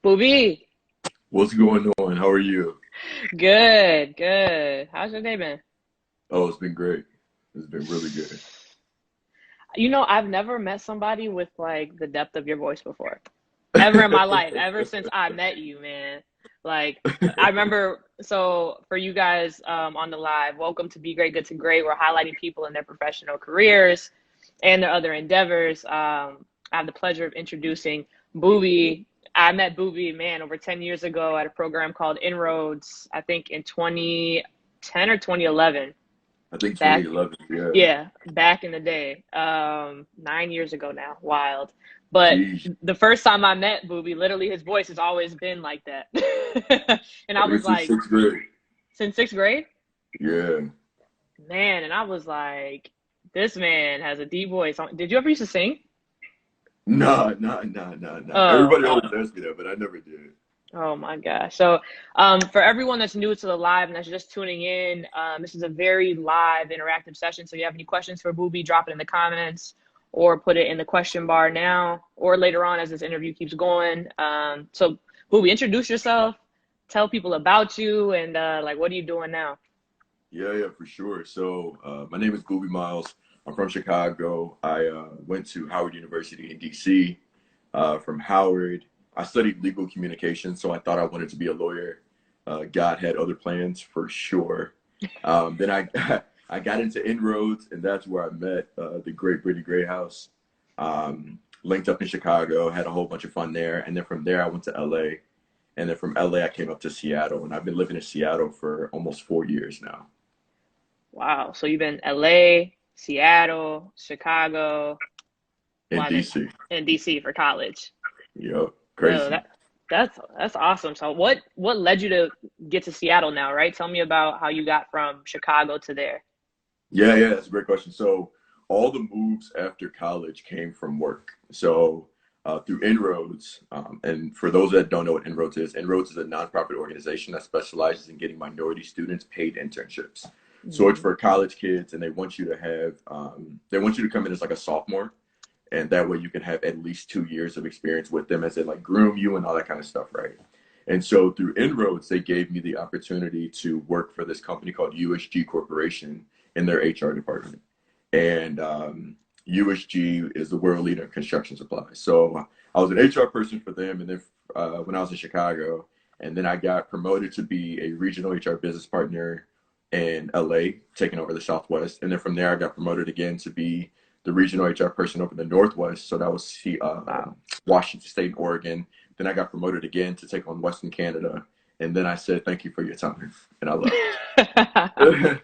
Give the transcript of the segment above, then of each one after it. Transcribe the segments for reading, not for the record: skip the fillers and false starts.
Booby, What's going on? How are you? good, good. How's your day been? Oh, it's been great. It's been really good. I've never met somebody with like the depth of your voice before, ever in my life, ever since I met you, man. Like, I remember, so for you guys on the live, welcome to Be Great, Good to Great. We're highlighting people in their professional careers and their other endeavors. I have the pleasure of introducing Booby. I met Booby, man, over 10 years ago at a program called Inroads, I think in 2010 or 2011. I think Back, 2011. Yeah. yeah, back in the day, 9 years ago now. Wild. But Geez. the first time I met Booby, literally his voice has always been like that. And I Ever was since like, sixth grade. since sixth grade? Yeah. Man, and I was like, this man has a deep voice. Did you ever used to sing? Nah. Oh, Everybody always asks me that, but I never did. oh my gosh. So, for everyone that's new to the live and that's just tuning in, this is a very live, interactive session. So, you have any questions for Booby, drop it in the comments or put it in the question bar now or later on as this interview keeps going. So, Booby, introduce yourself, tell people about you, and like, what are you doing now? Yeah, for sure. So, my name is Booby Miles. I'm from Chicago. I went to Howard University in DC. From Howard, I studied legal communication, so I thought I wanted to be a lawyer. God had other plans for sure. Then I got into Inroads, and that's where I met the great Brittany Gray House. Linked up in Chicago, had a whole bunch of fun there, and then from there I went to LA, and then from LA I came up to Seattle, and I've been living in Seattle for almost 4 years now. Wow. So, you've been LA, Seattle, Chicago, In well, and then DC. in DC for college. Yep, Yo, crazy. that's awesome. So what led you to get to Seattle now, right? Tell me about how you got from Chicago to there. Yeah, that's a great question. So all the moves after college came from work. So through Inroads, and for those that don't know what Inroads is a nonprofit organization that specializes in getting minority students paid internships. So it's Hmm. for college kids, and they want you to have, they want you to come in as like a sophomore, and that way you can have at least 2 years of experience with them as they like groom you and all that kind of stuff, right? And so through Inroads, they gave me the opportunity to work for this company called USG Corporation in their HR department. And USG is the world leader in construction supplies. So I was an HR person for them, and then when I was in Chicago, and then I got promoted to be a regional HR business partner in LA, taking over the Southwest. And then from there, I got promoted again to be the regional HR person over the Northwest. So that was Wow. Washington State and Oregon. Then I got promoted again to take on Western Canada. And then I said, thank you for your time. And I left.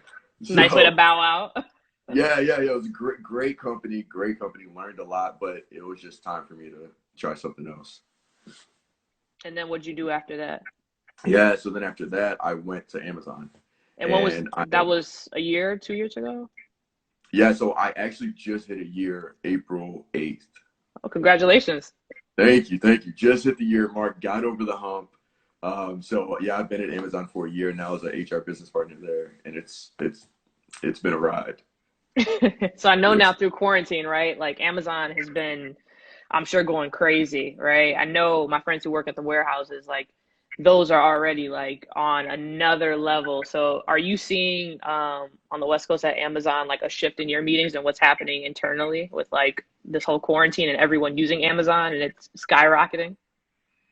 Nice way to So bow out. yeah. It was a great company, great company. Learned a lot, but it was just time for me to try something else. And then what'd you do after that? Yeah. So then after that, I went to Amazon, And when was and I that was a year, 2 years ago? yeah. So I actually just hit a year, April 8th. Oh, congratulations. Thank you. Just hit the year mark, got over the hump. So yeah, I've been at Amazon for a year now as an HR business partner there, and it's been a ride. So I know now It's through quarantine, right? Like Amazon has been, I'm sure, going crazy, right? I know my friends who work at the warehouses, like those are already like on another level. So are you seeing on the West Coast at Amazon like a shift in your meetings and what's happening internally with like this whole quarantine and everyone using Amazon and it's skyrocketing?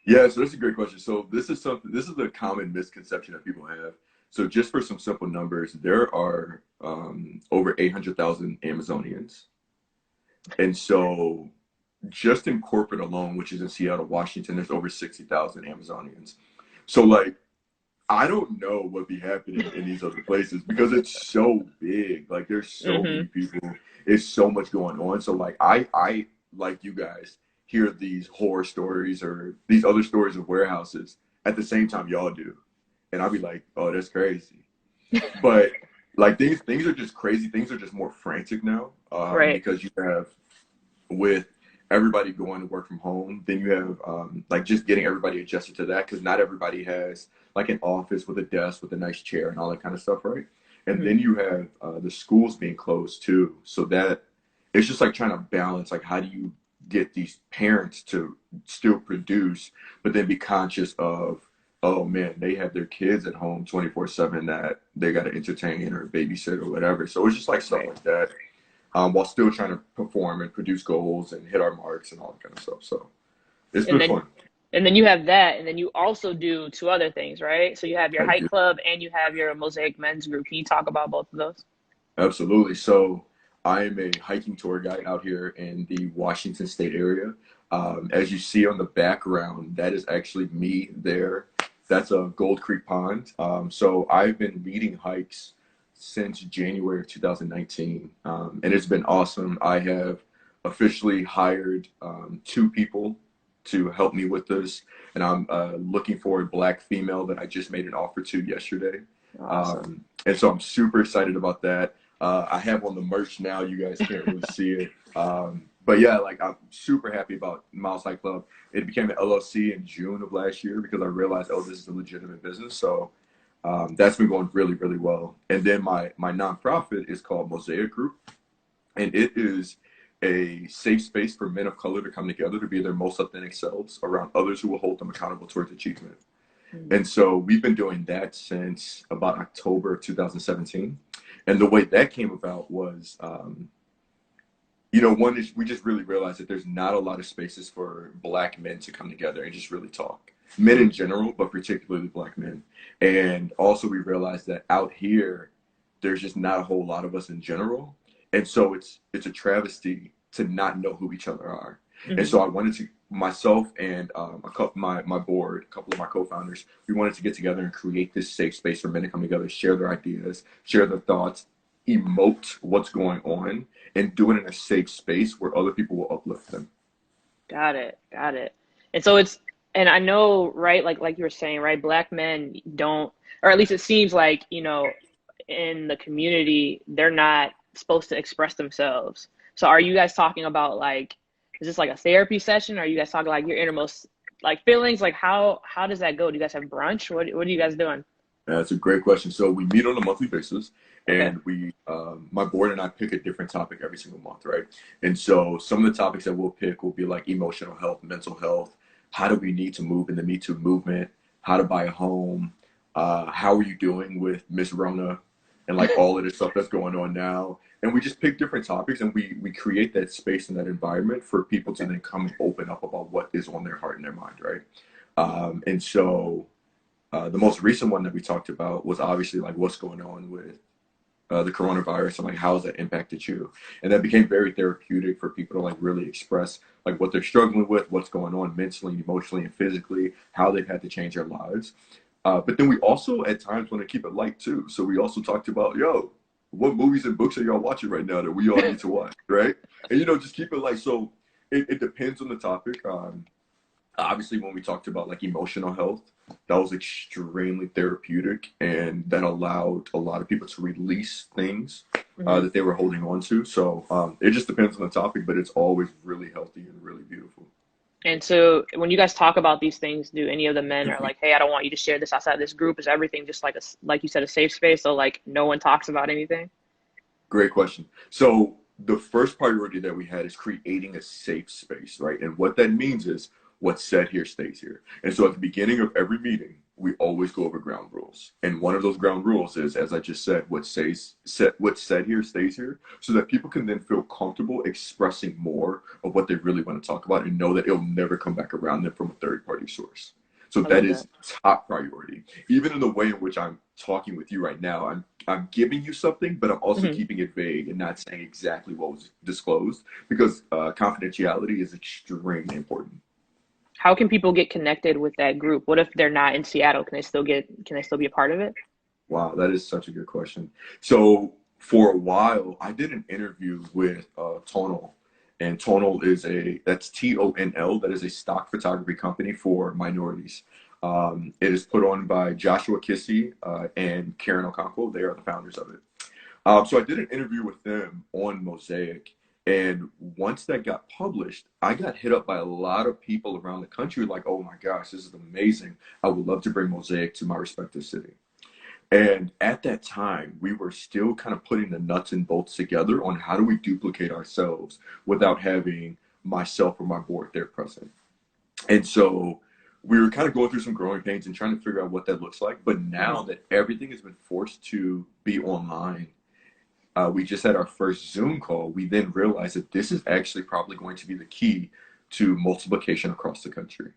Yeah, so that's a great question. So this is something. This is a common misconception that people have. So just for some simple numbers, there are over 800,000 Amazonians, and so just in corporate alone, which is in Seattle, Washington, there's over 60,000 Amazonians. So like I don't know what be happening in these other places because it's so big. Like there's so many Hmm. people. It's so much going on. So like I like you guys hear these horror stories or these other stories of warehouses at the same time y'all do. And I'll be like, oh, that's crazy. But like things are just crazy. Things are just more frantic now. Right. Because you have with everybody going to work from home, then you have like just getting everybody adjusted to that because not everybody has like an office with a desk with a nice chair and all that kind of stuff, right? And Hmm. then you have the schools being closed too, so that it's just like trying to balance like how do you get these parents to still produce, but then be conscious of, oh man, they have their kids at home 24/7 that they got to entertain or babysit or whatever. So it's just like stuff Right. like that, while still trying to perform and produce goals and hit our marks and all that kind of stuff. So it's And been then fun. and then you have that, and then you also do two other things, right? So you have your I hike do. club and you have your Mosaic men's group. Can you talk about both of those? Absolutely. So I am a hiking tour guide out here in the Washington State area. As you see on the background, that is actually me there. That's a Gold Creek Pond. So I've been leading hikes since January of 2019, and it's been awesome. I have officially hired two people to help me with this, and I'm looking for a black female that I just made an offer to yesterday. Awesome. And so I'm super excited about that. I have on the merch now. You guys can't really see it. But yeah, like I'm super happy about Mozaic Club. It became an LLC in June of last year because I realized, oh, this is a legitimate business. So that's been going really, really well. And then my nonprofit is called Mosaic Group, and it is a safe space for men of color to come together to be their most authentic selves around others who will hold them accountable towards achievement. Mm. And so we've been doing that since about October of 2017. And the way that came about was, one is we just really realized that there's not a lot of spaces for black men to come together and just really talk. Men in general, but particularly black men. And also we realized that out here, there's just not a whole lot of us in general. And so it's a travesty to not know who each other are. And Hmm. so I wanted to myself and my board, a couple of my co-founders, we wanted to get together and create this safe space for men to come together, share their ideas, share their thoughts, emote what's going on, and do it in a safe space where other people will uplift them. Got it. Got it. And so it's, and I know, right, like you were saying, right, black men don't, or at least it seems like, in the community, they're not supposed to express themselves. So are you guys talking about like, is this like a therapy session? Or are you guys talking like your innermost like feelings? Like how does that go? Do you guys have brunch? What are you guys doing? That's a great question. So we meet on a monthly basis, Okay. and my board and I pick a different topic every single month, right? And so some of the topics that we'll pick will be like emotional health, mental health, how do we need to move in the Me Too movement, how to buy a home, how are you doing with Miss Rona, and like all of this stuff that's going on now. And we just pick different topics, and we create that space and that environment for people to Okay. then come and open up about what is on their heart and their mind, right? And so the most recent one that we talked about was obviously like what's going on with the coronavirus and like how has that impacted you, and that became very therapeutic for people to like really express like what they're struggling with, what's going on mentally and emotionally and physically, how they've had to change their lives. But then we also at times want to keep it light too, so we also talked about, yo, what movies and books are y'all watching right now that we all need to watch, right? And just keep it light. So it depends on the topic. Obviously when we talked about like emotional health, that was extremely therapeutic, and that allowed a lot of people to release things Hmm. that they were holding on to. So it just depends on the topic, but it's always really healthy and really beautiful. And so when you guys talk about these things, do any of the men are like, hey, I don't want you to share this outside this group? Is everything just like like you said, a safe space? So like no one talks about anything? Great question. So the first priority that we had is creating a safe space, right? And what that means is what's said here stays here. And so at the beginning of every meeting, we always go over ground rules. And one of those ground rules is, as I just said, what's said here stays here, so that people can then feel comfortable expressing more of what they really want to talk about and know that it'll never come back around them from a third party source. So I that love that. is top priority. Even in the way in which I'm talking with you right now, I'm giving you something, but I'm also Hmm. keeping it vague and not saying exactly what was disclosed, because confidentiality is extremely important. How can people get connected with that group? What if they're not in Seattle? Can they still be a part of it? Wow, that is such a good question. So for a while, I did an interview with Tonal, and Tonal is that's TONL, that is a stock photography company for minorities. It is put on by Joshua Kissy and Karen Okonkwo. They are the founders of it. So I did an interview with them on Mosaic, and once that got published, I got hit up by a lot of people around the country like, "Oh my gosh, this is amazing! I would love to bring Mosaic to my respective city." And at that time, we were still kind of putting the nuts and bolts together on how do we duplicate ourselves without having myself or my board there present. And so we were kind of going through some growing pains and trying to figure out what that looks like. But now Hmm. that everything has been forced to be online, we just had our first Zoom call. We then realized that this is actually probably going to be the key to multiplication across the country.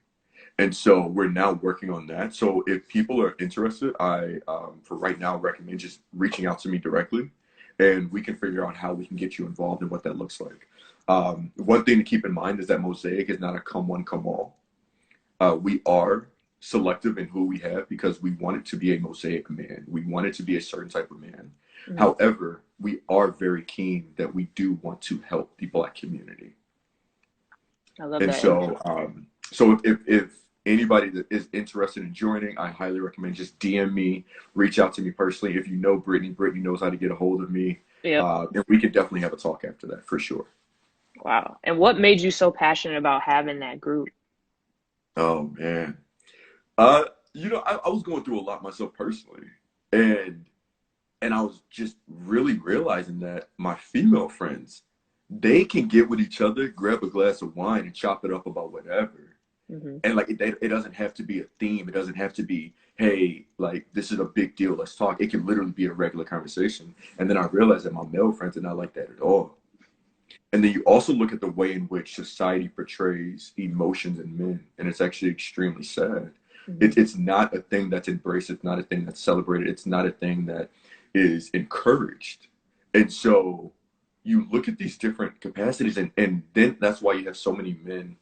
And so we're now working on that. So if people are interested, I, for right now, recommend just reaching out to me directly and we can figure out how we can get you involved and what that looks like. One thing to keep in mind is that Mosaic is not a come one, come all. We are selective in who we have because we want it to be a Mosaic man. We want it to be a certain type of man. Hmm. However, we are very keen that we do want to help the Black community. I love And that. so, so if anybody that is interested in joining, I highly recommend just DM me, reach out to me personally. If you know Brittany, Brittany knows how to get a hold of me. Yep. And we could definitely have a talk after that for sure. Wow. And what made you so passionate about having that group? Oh man. Uh, I was going through a lot myself personally. And I was just really realizing that my female friends, they can get with each other, grab a glass of wine and chop it up about whatever. Hmm. And like it doesn't have to be a theme. It doesn't have to be, hey, like this is a big deal. Let's talk. It can literally be a regular conversation. And then I realized that my male friends are not like that at all. And then you also look at the way in which society portrays emotions in men, and it's actually extremely sad. Hmm. It's not a thing that's embraced. It's not a thing that's celebrated. It's not a thing that is encouraged. And so you look at these different capacities, and then that's why you have so many men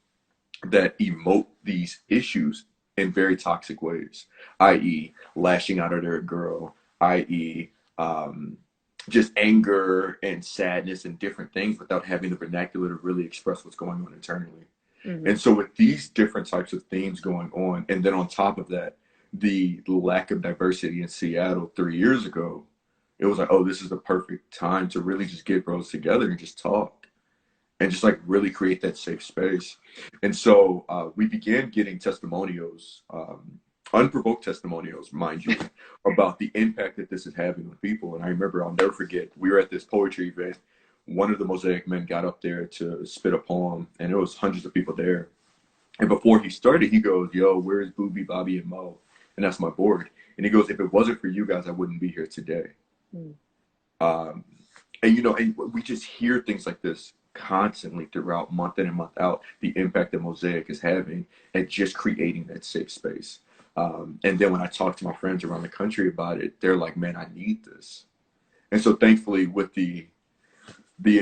that emote these issues in very toxic ways, i.e., lashing out at their girl, i.e., um, just anger and sadness and different things without having the vernacular to really express what's going on internally. Hmm. And so, with these different types of themes going on, and then on top of that, the lack of diversity in Seattle 3 years ago, it was like, oh, this is the perfect time to really just get bros together and just talk and just like really create that safe space. And so we began getting testimonials, unprovoked testimonials, mind you, about the impact that this is having on people. And I remember, I'll never forget, we were at this poetry event. One of the Mosaic men got up there to spit a poem, and there was hundreds of people there. And before he started, he goes, "Yo, where's Booby, Bobby, and Mo?" And that's my board. And he goes, "If it wasn't for you guys, I wouldn't be here today." Hmm. Um, and we just hear things like this constantly throughout, month in and month out, the impact that Mosaic is having and just creating that safe space. And then when I talk to my friends around the country about it, they're like, "Man, I need this." And so thankfully, with the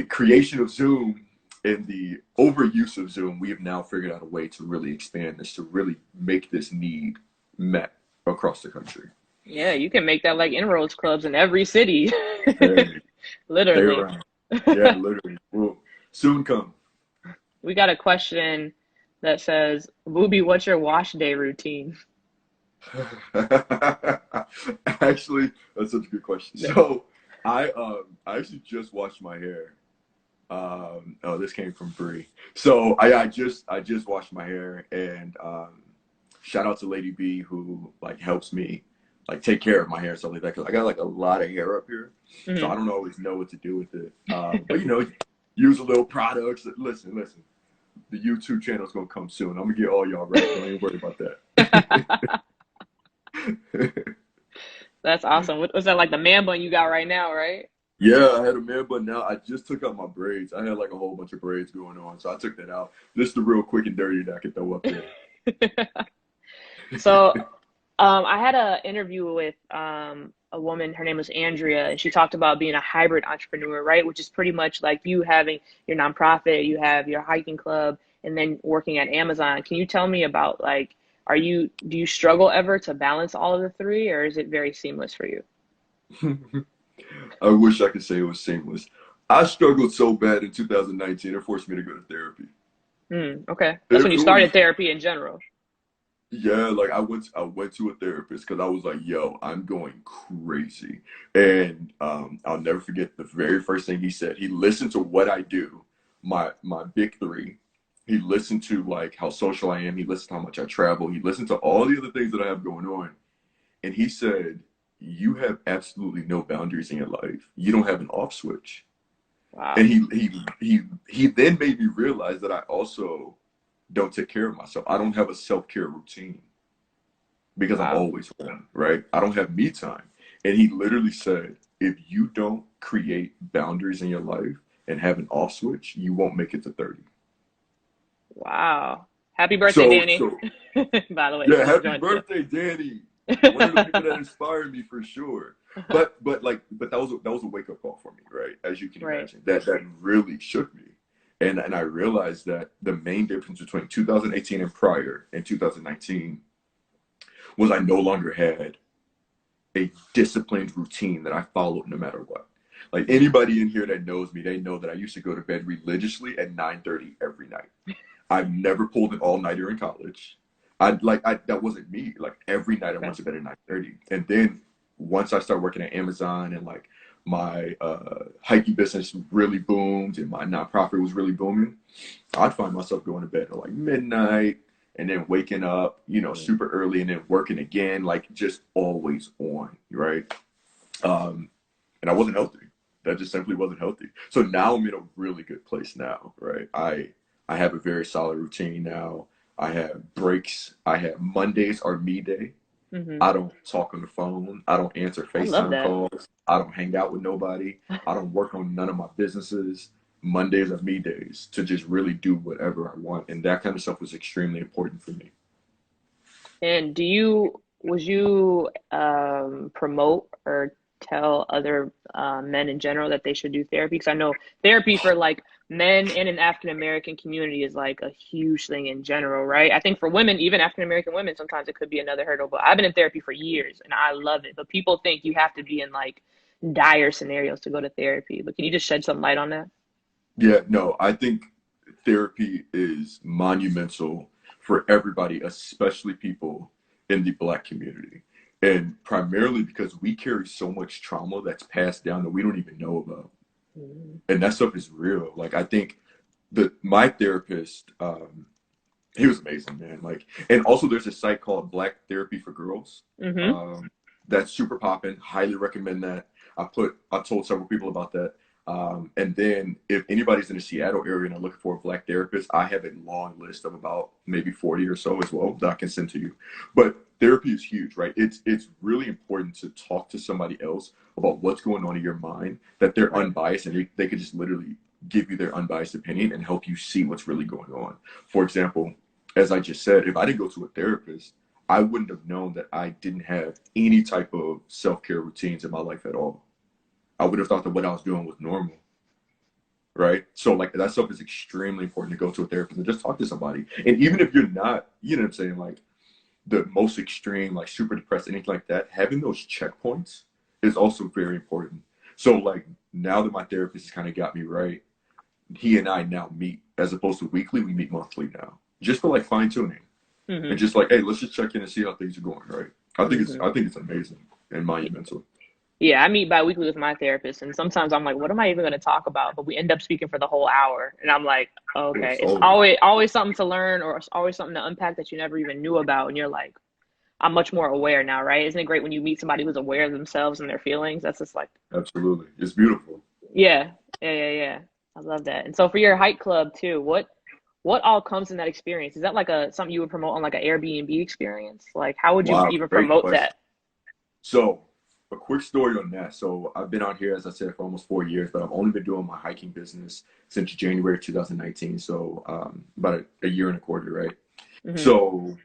creation of Zoom and the overuse of Zoom, we have now figured out a way to really expand this, to really make this need met across the country. Yeah, you can make that like inroads clubs in every city. Hey, stay Literally. around. Yeah, literally. Will soon come. We got a question that says, Booby, what's your wash day routine? Actually, that's such a good question. So I actually just washed my hair. Oh, this came from Bree. So I just washed my hair, and shout out to Lady B who like helps me like take care of my hair and stuff like that, because I got like a lot of hair up here, so I Hmm. don't always know what to do with it. But use a little products. Listen. The YouTube channel is gonna come soon. I'm gonna get all y'all right. Don't even worry about that. That's awesome. Was that like the man bun you got right now, right? Yeah, I had a man, but now I just took out my braids. I had like a whole bunch of braids going on, so I took that out. This is the real quick and dirty that I could throw up there. So, I had an interview with a woman. Her name was Andrea, and she talked about being a hybrid entrepreneur, right? Which is pretty much like you having your nonprofit, you have your hiking club, and then working at Amazon. Can you tell me about like, do you struggle ever to balance all of the three, or is it very seamless for you? I wish I could say it was seamless. I struggled so bad in 2019, it forced me to go to therapy. Okay, that's when you It started was, therapy in general. yeah, like I went to a therapist because I was like, yo, I'm going crazy. And I'll never forget the very first thing he said. He listened to what I do, my big three. He listened to like how social I am. He listened to how much I travel. He listened to all the other things that I have going on. And he said, "You have absolutely no boundaries in your life. You don't have an off switch." Wow. And he then made me realize that I also don't take care of myself. I don't have a self-care routine because I'm Wow. always on, right? I don't have me time. And he literally said, if you don't create boundaries in your life and have an off switch, you won't make it to 30. Wow. Happy birthday, So, Danny. so By the way, yeah, just happy joined the birthday, Danny. One of the people that inspired me for sure. But that was a wake up call for me, right? As you can right. imagine, that really shook me, and I realized that the main difference between 2018 and prior and 2019 was I no longer had a disciplined routine that I followed no matter what. Like anybody in here that knows me, they know that I used to go to bed religiously at 9:30 every night. I've never pulled an all nighter in college. I that wasn't me. Like every night I Okay. went to bed at 9:30. And then once I started working at Amazon and like my hiking business really boomed and my nonprofit was really booming, I'd find myself going to bed at like midnight and then waking up, Mm. super early and then working again, like just always on, right? And I wasn't healthy. That just simply wasn't healthy. So now I'm in a really good place now, right? I have a very solid routine now. I have breaks. I have Mondays are me day. Hmm. I don't talk on the phone. I don't answer I love FaceTime that. calls. I don't hang out with nobody. I don't work on none of my businesses. Mondays are me days to just really do whatever I want. And that kind of stuff was extremely important for me. And would you promote or tell other men in general that they should do therapy? Because I know therapy for like men in an African American community is like a huge thing in general, right? I think for women, even African American women, sometimes it could be another hurdle. But I've been in therapy for years and I love it. But people think you have to be in like dire scenarios to go to therapy. But can you just shed some light on that? Yeah, no, I think therapy is monumental for everybody, especially people in the Black community. And primarily because we carry so much trauma that's passed down that we don't even know about. Mm-hmm. And that stuff is real. Like, I think my therapist, he was amazing, man. Like, and also there's a site called Black Therapy for Girls. Mm-hmm. Um, that's super popping. Highly recommend that. I told several people about that. And then if anybody's in the Seattle area and are looking for a Black therapist, I have a long list of about maybe 40 or so as well that I can send to you. But therapy is huge, right? It's really important to talk to somebody else about what's going on in your mind, that they're Right. unbiased and they could just literally give you their unbiased opinion and help you see what's really going on. For example, as I just said, if I didn't go to a therapist, I wouldn't have known that I didn't have any type of self care routines in my life at all. I would have thought that what I was doing was normal, right? So, like, that stuff is extremely important to go to a therapist and just talk to somebody. And even if you're not, you know what I'm saying, like the most extreme, like super depressed, anything like that, having those checkpoints is also very important. So, like, now that my therapist has kind of got me right, he and I now meet as opposed to weekly, we meet monthly now, just for like fine tuning and Mm-hmm. just like, hey, let's just check in and see how things are going, right? Mm-hmm. I think it's amazing and monumental. Yeah, I meet bi-weekly with my therapist, and sometimes I'm like, what am I even going to talk about? But we end up speaking for the whole hour, and I'm like, okay, It's it's always always something to learn, or it's always something to unpack that you never even knew about, and you're like, I'm much more aware now, right? Isn't it great when you meet somebody who's aware of themselves and their feelings? That's just like, absolutely, it's beautiful. yeah, yeah. I love that. And so for your hike club too, what all comes in that experience? Is that like a something you would promote on like an Airbnb experience? Like, how would you Wow, even great promote question. that? So, a quick story on that. So, I've been out here, as I said, for almost 4 years, but I've only been doing my hiking business since January 2019. So, about a year and a quarter, right? Hmm. So,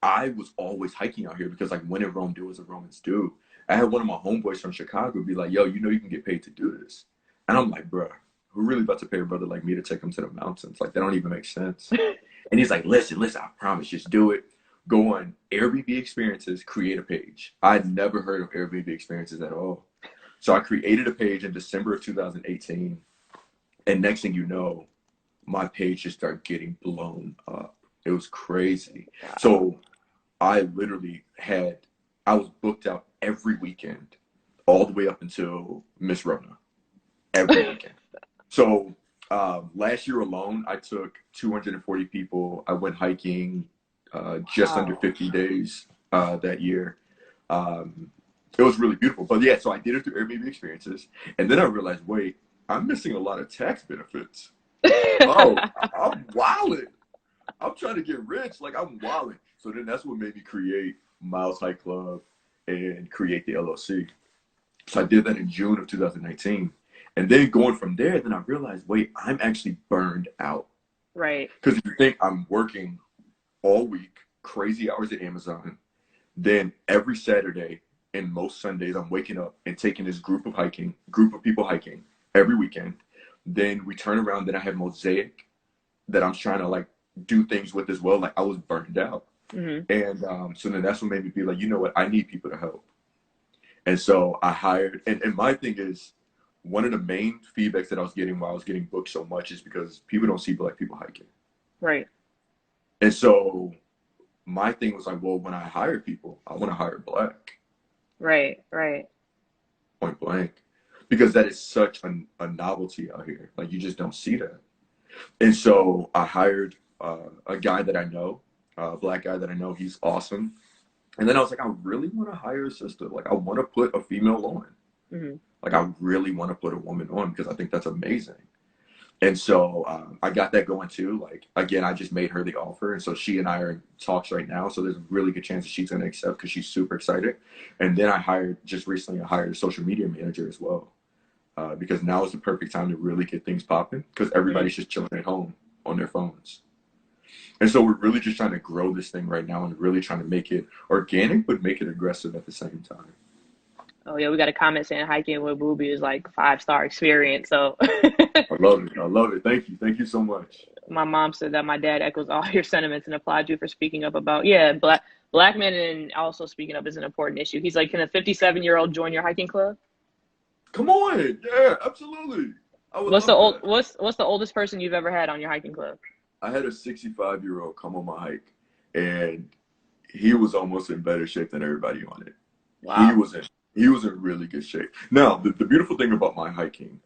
I was always hiking out here because, like, when in Rome, do as the Romans do. I had one of my homeboys from Chicago be like, yo, you can get paid to do this. And I'm like, bruh, who really about to pay a brother like me to take him to the mountains? Like, that don't even make sense. And he's like, listen, I promise, just do it. Go on Airbnb experiences, create a page. I'd never heard of Airbnb experiences at all. So I created a page in December of 2018. And next thing you know, my page just started getting blown up. It was crazy. Wow. So I literally I was booked out every weekend, all the way up until Miss Rona, every weekend. So last year alone, I took 240 people. I went hiking just under Wow. 50 days that year. Um, it was really beautiful. But yeah, so I did it through Airbnb experiences. And then I realized, wait, I'm missing a lot of tax benefits. Oh, I'm wilding. I'm trying to get rich. Like, I'm wilding. So then that's what made me create Miles Hike Club and create the LLC. So I did that in June of 2019. And then going from there, then I realized, wait, I'm actually burned out. Right. Because if you think I'm working all week, crazy hours at Amazon, then every Saturday and most Sundays, I'm waking up and taking this group of people hiking every weekend. Then we turn around, then I have Mosaic that I'm trying to like do things with as well. Like I was burned out. Mm-hmm. And so then that's what made me be like, you know what, I need people to help. And so I hired, and my thing is, one of the main feedbacks that I was getting while I was getting booked so much is because people don't see black people hiking. Right. And so my thing was like, well, when I hire people, I want to hire black, Right. Right. point blank, because that is such a novelty out here. Like you just don't see that. And so I hired a guy that I know, a black guy that I know. He's awesome. And then I was like, I really want to hire a sister. Like I want to put a female on. Mm-hmm. Like I really want to put a woman on because I think that's amazing. And so I got that going too. Like again, I just made her the offer, and so she and I are in talks right now. So there's a really good chance that she's going to accept because she's super excited. And then I hired a social media manager as well because now is the perfect time to really get things popping because everybody's just chilling at home on their phones. And so we're really just trying to grow this thing right now and really trying to make it organic, but make it aggressive at the same time. Oh yeah, we got a comment saying hiking with Booby is like 5-star experience. So I love it. I love it. Thank you. Thank you so much. my mom said that my dad echoes all your sentiments and applaud you for speaking up about black men and also speaking up is an important issue. He's like, can a 57-year-old join your hiking club? Come on. Yeah, absolutely. I would love that. What's the oldest person you've ever had on your hiking club? I had a 65-year-old come on my hike, and he was almost in better shape than everybody on it. He Wow. was in he was in really good shape. Now, the beautiful thing about my hiking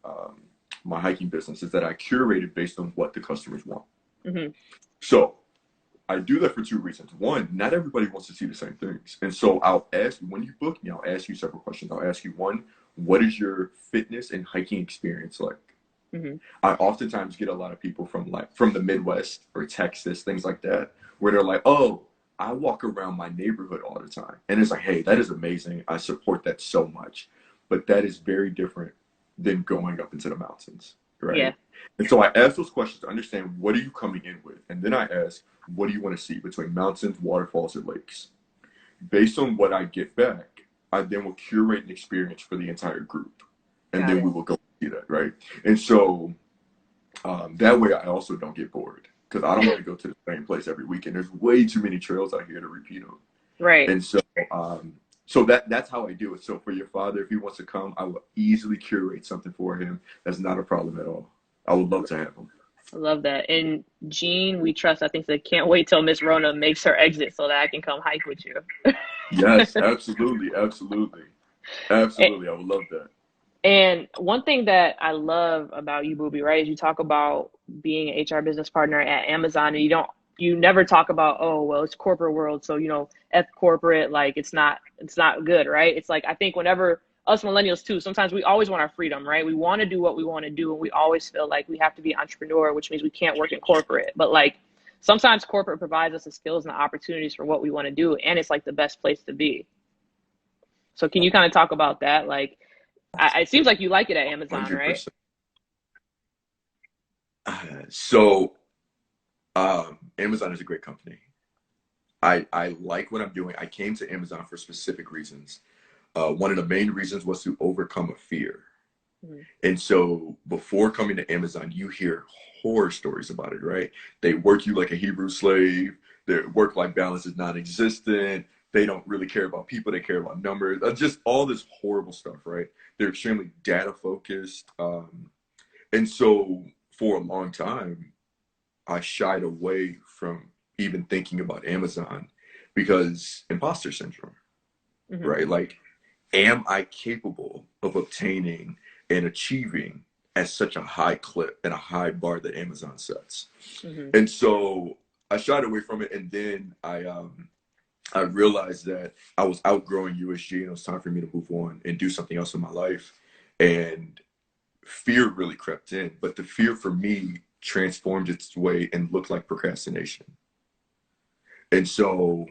business is that I curated based on what the customers want. Mm-hmm. So I do that for two reasons. One, not everybody wants to see the same things. And so I'll ask you, when you book me, I'll ask you several questions. I'll ask you, one, what is your fitness and hiking experience like? Mm-hmm. I oftentimes get a lot of people from the Midwest or Texas, things like that, where they're like, oh, I walk around my neighborhood all the time. And it's like, hey, that is amazing. I support that so much. But that is very different than going up into the mountains, Yeah. right? And so I ask those questions to understand what are you coming in with? And then I ask, what do you want to see between mountains, waterfalls, and lakes? Based on what I get back, I then will curate an experience for the entire group. And Got then we it. will go see that, right? And so that way I also don't get bored because I don't want to go to the same place every weekend. There's way too many trails out here to repeat them. Right. And so that's how I do it. So for your father, if he wants to come, I will easily curate something for him. That's not a problem at all. I would love to have him. I love that. And Jean, we trust, I think, said, can't wait till Miss Rona makes her exit so that I can come hike with you. Yes, absolutely, absolutely, absolutely. I would love that. And one thing that I love about you, Booby, right, is you talk about being an HR business partner at Amazon, and you never talk about, oh, well, it's corporate world, so F corporate, like it's not good, right? It's like I think whenever us millennials too, sometimes we always want our freedom, right? We want to do what we want to do, and we always feel like we have to be entrepreneur, which means we can't work in corporate. But like sometimes corporate provides us the skills and the opportunities for what we want to do, and it's like the best place to be. So can you kind of talk about that? Like, it seems like you like it at Amazon, right? 100%. So Amazon is a great company. I like what I'm doing. I came to Amazon for specific reasons. One of the main reasons was to overcome a fear. Mm-hmm. And so before coming to Amazon, you hear horror stories about it, right? They work you like a Hebrew slave. Their work-life balance is non-existent. They don't really care about people. They care about numbers. Just all this horrible stuff, right? They're extremely data focused. And so for a long time, I shied away from even thinking about Amazon because imposter syndrome, Mm-hmm. right? Like, am I capable of obtaining and achieving at such a high clip and a high bar that Amazon sets? Mm-hmm. And so I shied away from it, and then I realized that I was outgrowing USG, and it was time for me to move on and do something else in my life. And fear really crept in, but the fear for me transformed its way and looked like procrastination. And so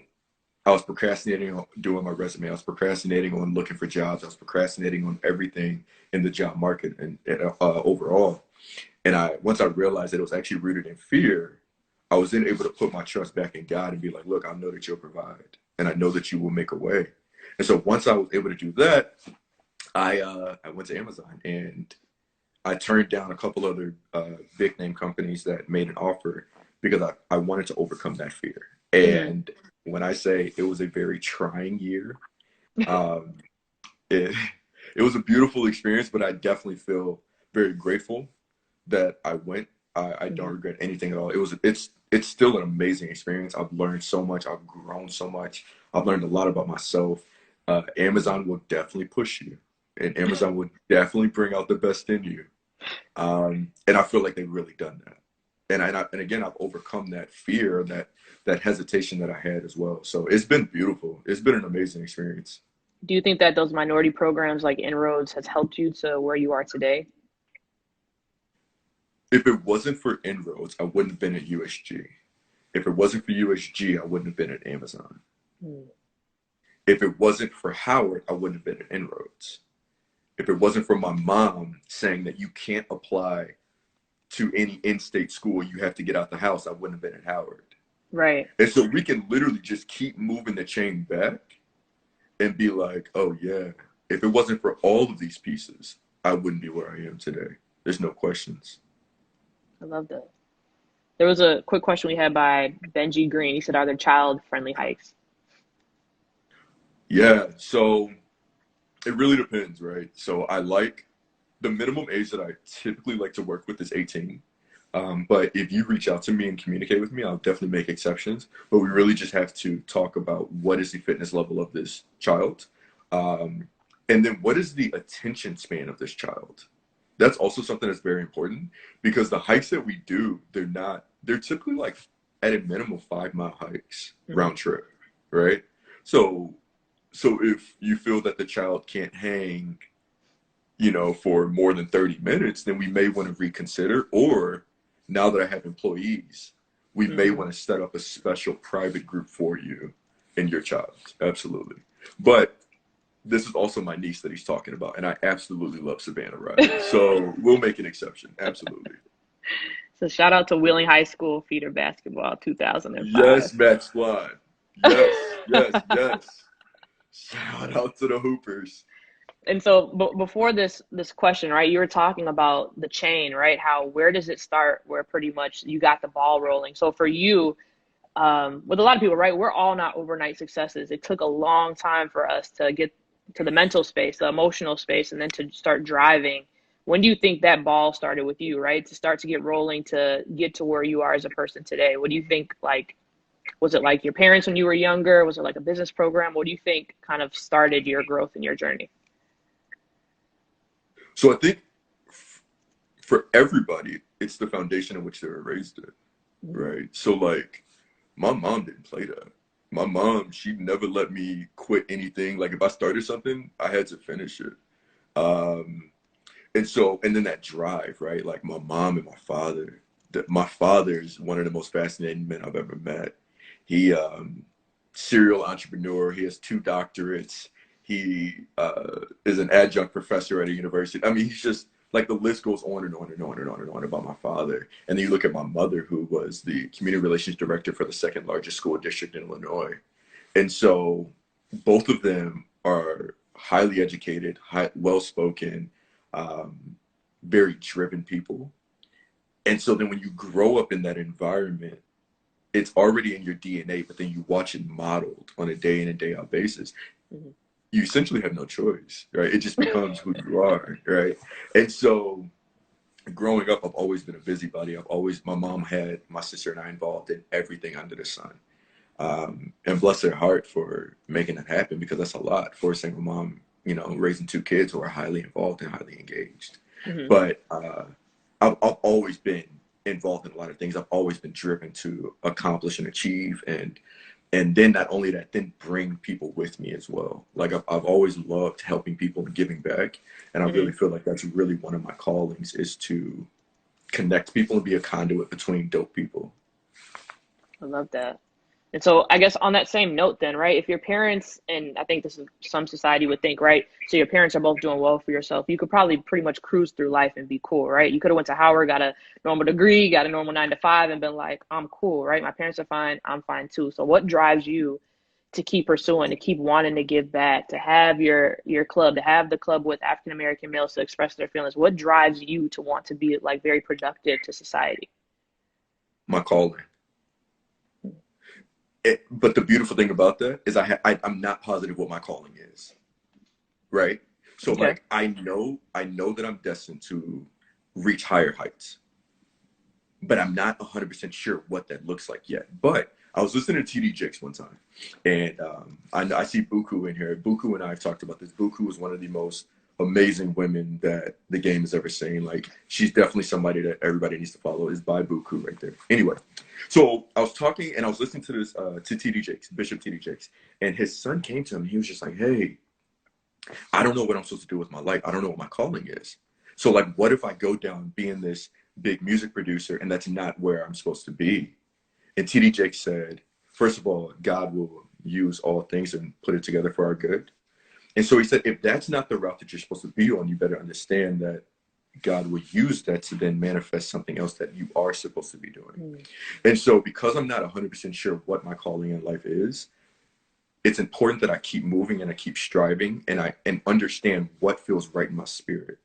I was procrastinating on doing my resume. I was procrastinating on looking for jobs. I was procrastinating on everything in the job market and overall. And once I realized that it was actually rooted in fear, I was then able to put my trust back in God and be like, look, I know that you'll provide, and I know that you will make a way. And so once I was able to do that, I went to Amazon and I turned down a couple other big name companies that made an offer because I wanted to overcome that fear. Mm-hmm. And when I say it was a very trying year, um, it it was a beautiful experience, but I definitely feel very grateful that I went. I don't Mm-hmm. regret anything at all. It's still an amazing experience. I've learned so much. I've grown so much. I've learned a lot about myself. Amazon will definitely push you, and Amazon will definitely bring out the best in you. And I feel like they've really done that. And again, I've overcome that fear, that hesitation that I had as well. So it's been beautiful. It's been an amazing experience. Do you think that those minority programs like Inroads has helped you to where you are today? If it wasn't for Inroads, I wouldn't have been at USG. If it wasn't for USG, I wouldn't have been at Amazon. Mm. If it wasn't for Howard, I wouldn't have been at Inroads. If it wasn't for my mom saying that you can't apply to any in-state school, you have to get out the house, I wouldn't have been at Howard. Right. And so we can literally just keep moving the chain back and be like, oh yeah, if it wasn't for all of these pieces, I wouldn't be where I am today. There's no questions. I love that. There was a quick question we had by Benji Green. He said, "Are there child-friendly hikes?" Yeah, so it really depends, right? So I like the minimum age that I typically like to work with is 18. But if you reach out to me and communicate with me, I'll definitely make exceptions. But we really just have to talk about what is the fitness level of this child. Um, and then what is the attention span of this child? That's also something that's very important because the hikes that we do, they're typically like at a minimum 5 mile hikes Mm-hmm. round trip, right? So, so if you feel that the child can't hang, for more than 30 minutes, then we may want to reconsider. Or now that I have employees, we may Mm-hmm. want to set up a special private group for you and your child. Absolutely. But this is also my niece that he's talking about, and I absolutely love Savannah riding. So we'll make an exception. Absolutely. So shout out to Wheeling High School feeder basketball 2005. Yes, Matt Squad. Yes, yes, yes. Shout out to the Hoopers. And so before this question, right, you were talking about the chain, right? How where does it start where pretty much you got the ball rolling. So for you, with a lot of people, right, we're all not overnight successes. It took a long time for us to get to the mental space, the emotional space, and then to start driving. When do you think that ball started with you, right? To start to get rolling, to get to where you are as a person today? What do you think, like, was it like your parents when you were younger? Was it like a business program? What do you think kind of started your growth and your journey? So I think for everybody, it's the foundation in which they were raised in, Mm-hmm. right? So like my mom didn't play that. My mom, she never let me quit anything. Like if I started something, I had to finish it. Um, and then that drive, right? Like my mom and my father. My father is one of the most fascinating men I've ever met. He serial entrepreneur. He has 2 doctorates. He is an adjunct professor at a university. I mean, he's just like the list goes on and on and on and on and on about my father. And then you look at my mother, who was the community relations director for the second largest school district in Illinois. And so both of them are highly educated, well spoken, um, very driven people. And so then when you grow up in that environment, it's already in your DNA, but then you watch it modeled on a day in and day out basis. Mm-hmm. You essentially have no choice, right? It just becomes who you are, right? And so growing up, I've always been a busybody. My mom had my sister and I involved in everything under the sun. And bless their heart for making that happen because that's a lot for a single mom, raising 2 kids who are highly involved and highly engaged. Mm-hmm. But I've always been involved in a lot of things. I've always been driven to accomplish and achieve. And And then not only that, then bring people with me as well. Like I've always loved helping people and giving back. And I Hmm. really feel like that's really one of my callings, is to connect people and be a conduit between dope people. I love that. And so I guess on that same note then, right? If your parents, and I think this is some society would think, right? So your parents are both doing well for yourself, you could probably pretty much cruise through life and be cool, right? You could have went to Howard, got a normal degree, got a normal 9 to 5, and been like, I'm cool, right? My parents are fine, I'm fine too. So what drives you to keep pursuing, to keep wanting to give back, to have your club, to have the club with African American males to express their feelings? What drives you to want to be like very productive to society? My calling. But the beautiful thing about that is I'm not positive what my calling is, right? So Okay. like I know that I'm destined to reach higher heights, but I'm not 100% sure what that looks like yet. But I was listening to TD Jakes one time, and I see Buku in here. Buku and I have talked about this. Buku is one of the most amazing women that the game has ever seen. Like, she's definitely somebody that everybody needs to follow. Is by Buku right there. Anyway, so I was talking and I was listening to this to TD Jakes, Bishop TD Jakes, and his son came to him. And he was just like, "Hey, I don't know what I'm supposed to do with my life. I don't know what my calling is. So like, what if I go down being this big music producer and that's not where I'm supposed to be?" And TD Jakes said, first of all, God will use all things and put it together for our good. And so he said, if that's not the route that you're supposed to be on, you better understand that God will use that to then manifest something else that you are supposed to be doing. Mm. And so because I'm not 100% sure what my calling in life is, it's important that I keep moving and I keep striving and I understand what feels right in my spirit.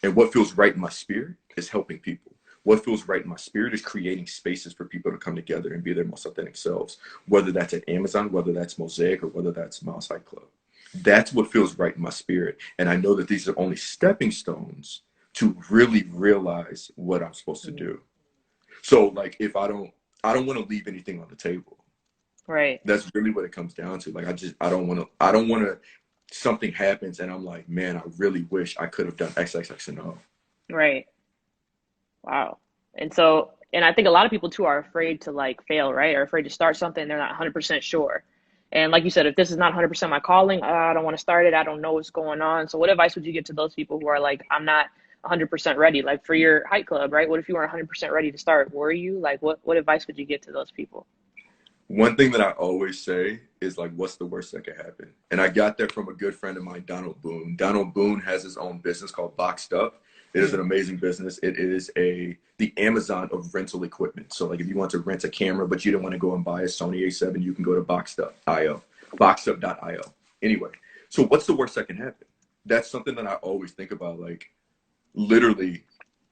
And what feels right in my spirit is helping people. What feels right in my spirit is creating spaces for people to come together and be their most authentic selves, whether that's at Amazon, whether that's Mosaic, or whether that's Mozaic Club. That's what feels right in my spirit. And I know that these are only stepping stones to really realize what I'm supposed to Mm. do. So like, if I don't want to leave anything on the table. Right. That's really what it comes down to. Like, I don't want to something happens and I'm like, man, I really wish I could have done X, X, X, and O. Right. Wow. And so, and I think a lot of people too are afraid to like fail, right? Or afraid to start something they're not 100% sure. And like you said, if this is not 100% my calling, I don't want to start it. I don't know what's going on. So what advice would you give to those people who are like, I'm not 100% ready? Like for your hike club, right? What if you weren't 100% ready to start? Were you? Like what advice would you give to those people? One thing that I always say is like, what's the worst that could happen? And I got that from a good friend of mine, Donald Boone. Donald Boone has his own business called Boxed Up. It is an Mm. amazing business. It is the Amazon of rental equipment. So like, if you want to rent a camera, but you don't want to go and buy a Sony A7, you can go to boxedup.io, boxedup.io. Anyway, so what's the worst that can happen? That's something that I always think about. Like, literally,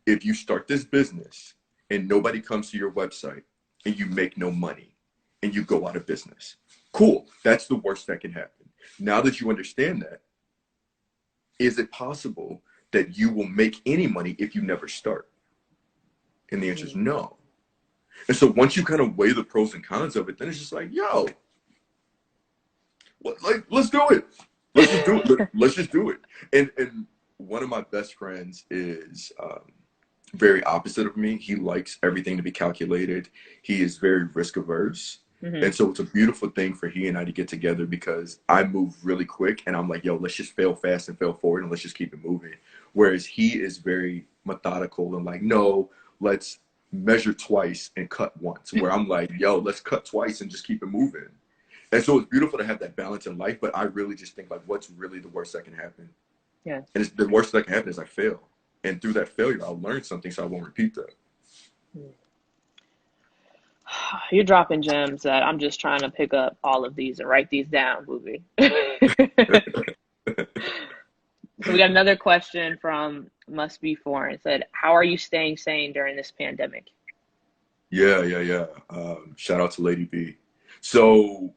if you start this business and nobody comes to your website and you make no money and you go out of business, cool. That's the worst that can happen. Now that you understand that, is it possible that you will make any money if you never start? And the answer is Mm. no. And so once you kind of weigh the pros and cons of it, then it's just like, yo, like, let's do it. Let's just do it. Let's just do it. And one of my best friends is very opposite of me. He likes everything to be calculated. He is very risk averse. Hmm. And so it's a beautiful thing for he and I to get together, because I move really quick and I'm like, yo, let's just fail fast and fail forward and let's just keep it moving. Whereas he is very methodical and like, no, let's measure twice and cut once. Where I'm like, yo, let's cut twice and just keep it moving. And so it's beautiful to have that balance in life. But I really just think like, what's really the worst that can happen? Yeah. And the worst that can happen is I fail. And through that failure, I'll learn something so I won't repeat that. You're dropping gems that I'm just trying to pick up all of these and write these down, Booby. So we got another question from Must Be Foreign. It said, "How are you staying sane during this pandemic?" Yeah, yeah, yeah. Shout out to Lady B. So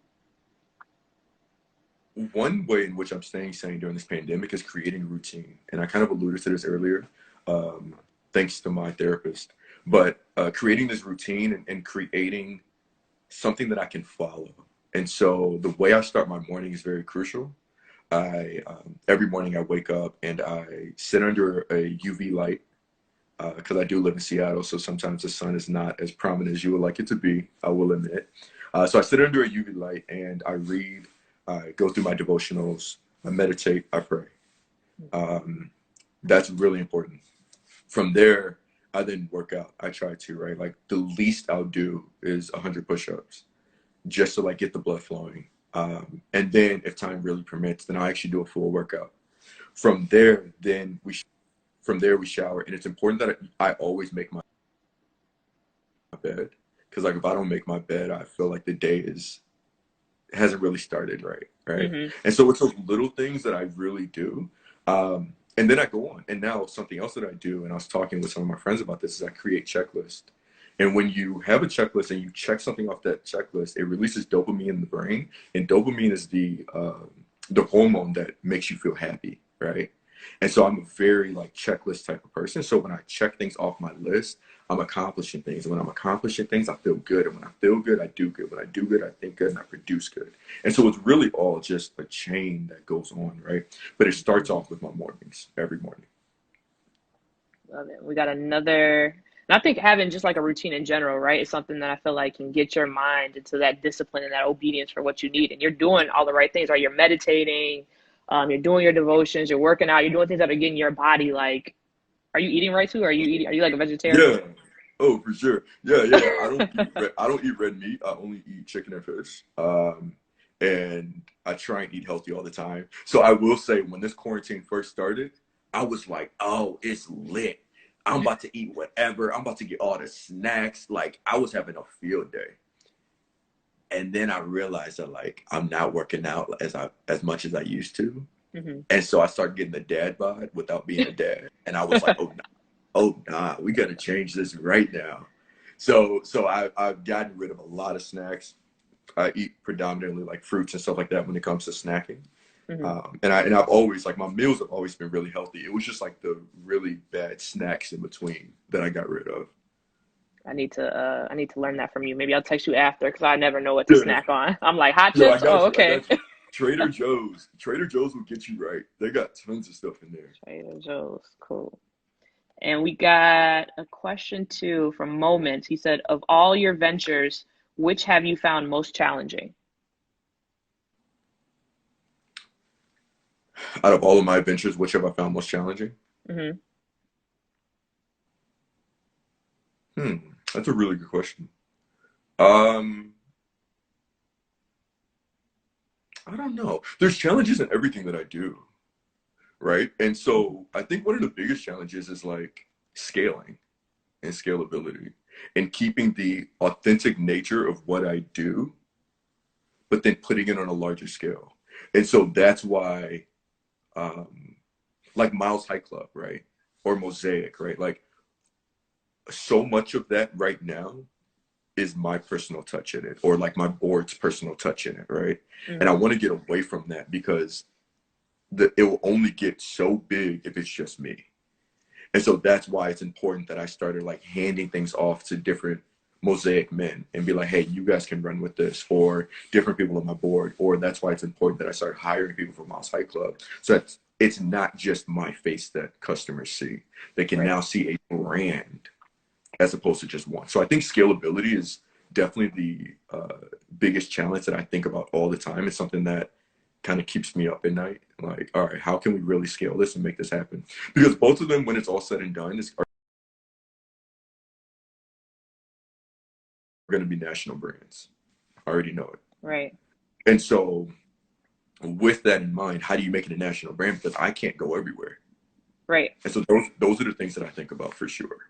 one way in which I'm staying sane during this pandemic is creating a routine. And I kind of alluded to this earlier, um, thanks to my therapist. But creating this routine and creating something that I can follow. And so the way I start my morning is very crucial. I every morning I wake up and I sit under a UV light, because I do live in Seattle, so sometimes the sun is not as prominent as you would like it to be, I will admit. So I sit under a UV light and I read, I go through my devotionals, I meditate, I pray. Um, that's really important. From there, I then work out. I try to, right? Like the least I'll do is 100 push-ups just to like get the blood flowing. And then if time really permits, then I actually do a full workout. From there, from there we shower, and it's important that I always make my bed, because like if I don't make my bed, I feel like the day hasn't really started right. Mm-hmm. And so it's those little things that I really do. And then I go on, and now something else that I do, and I was talking with some of my friends about this, is I create checklists. And when you have a checklist and you check something off that checklist, it releases dopamine in the brain, and dopamine is the hormone that makes you feel happy, right? And so I'm a very like checklist type of person. So when I check things off my list, I'm accomplishing things. And when I'm accomplishing things, I feel good. And when I feel good, I do good. When I do good, I think good and I produce good. And so it's really all just a chain that goes on, right? But it starts off with my mornings, every morning. Love it. We got another, and I think having just like a routine in general, right, is something that I feel like can get your mind into that discipline and that obedience for what you need. And you're doing all the right things, right? You're meditating, you're doing your devotions, you're working out, you're doing things that are getting your body like, are you eating right too? Are you like a vegetarian? Yeah. Oh, for sure. Yeah, yeah. I don't eat red meat. I only eat chicken and fish. And I try and eat healthy all the time. So I will say, when this quarantine first started, I was like, oh, it's lit. I'm about to eat whatever. I'm about to get all the snacks. Like I was having a field day. And then I realized that like I'm not working out as much as I used to. Hmm. And so I started getting the dad bod without being a dad. And I was like, oh nah, we gotta change this right now. So I've gotten rid of a lot of snacks. I eat predominantly like fruits and stuff like that when it comes to snacking. Hmm. And I've always like my meals have always been really healthy. It was just like the really bad snacks in between that I got rid of. I need to learn that from you. Maybe I'll text you after because I never know what to Yeah, snack on. I'm like hot yo, I chips. got Oh, you. I okay. got you. Trader Joe's will get you right. They got tons of stuff in there. Trader Joe's, cool. And we got a question too from Moments. He said, "Of all your ventures, which have you found most challenging?" Out of all of my adventures, which have I found most challenging? Hmm. Hmm, that's a really good question. Um, I don't know. There's challenges in everything that I do, right? And so I think one of the biggest challenges is like scaling and scalability and keeping the authentic nature of what I do, but then putting it on a larger scale. And so that's why, um, like Miles High Club, right? Or Mosaic, right? Like so much of that right now is my personal touch in it, or like my board's personal touch in it, right? And I Hmm. want to get away from that because it will only get so big if it's just me. And so that's why it's important that I started like handing things off to different Mosaic men and be like, hey, you guys can run with this, or different people on my board. Or that's why it's important that I started hiring people from Mouse Fight Club. So it's not just my face that customers see. They can Right. now see a brand as opposed to just one. So I think scalability is definitely the biggest challenge that I think about all the time. It's something that kind of keeps me up at night. Like, all right, how can we really scale this and make this happen? Because both of them, when it's all said and done, are going to be national brands. I already know it. Right. And so, with that in mind, how do you make it a national brand? Because I can't go everywhere. Right. And so those are the things that I think about for sure.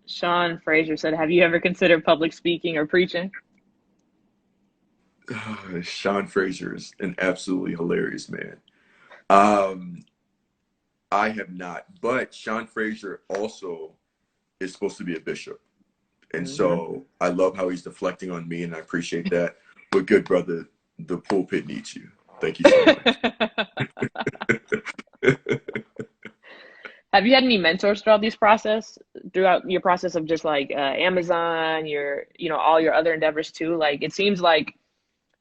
Sean Fraser said, "Have you ever considered public speaking or preaching?" Sean Fraser is an absolutely hilarious man. Um, I have not, but Sean Fraser also is supposed to be a bishop. And Hmm. so I love how he's deflecting on me, and I appreciate that. But good brother, the pulpit needs you. Thank you so much. Have you had any mentors throughout your process of just like Amazon, your, all your other endeavors too? Like it seems like